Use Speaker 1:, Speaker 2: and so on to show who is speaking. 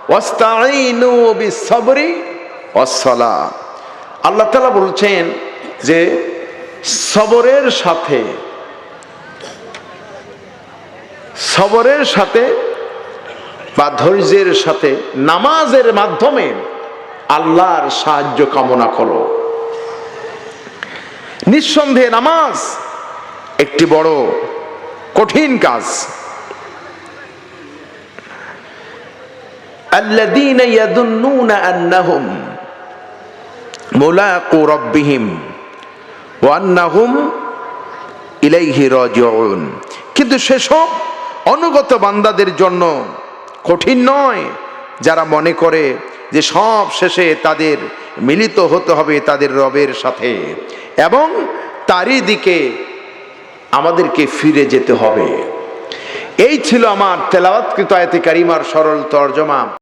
Speaker 1: ওয়াস্তাঈনু বিস-সাবরি ওয়াস-সালাহ। আল্লাহ তাআলা বলছেন যে সবরের সাথে বা ধৈর্যের সাথে নামাজের মাধ্যমে আল্লাহর সাহায্য কামনা করো। নিঃসন্দেহে নামাজ একটি বড় কঠিন কাজ। আল্লাযীনা ইয়াযুন্নুনা আন্নাহুম মুলাকু রাব্বিহিম ওয়া আন্নাহুম ইলাইহি রাজিউন। কিন্তু সেসব অনুগত বান্দাদের জন্য কঠিন নয় যারা মনে করে যে সব শেষে তাদের মিলিত হতে হবে তাদের রবের সাথে এবং তারই দিকে আমাদেরকে ফিরে যেতে হবে। এই ছিল আমার তেলাওয়াতকৃত আয়াতে কারিমার সরল তরজমা।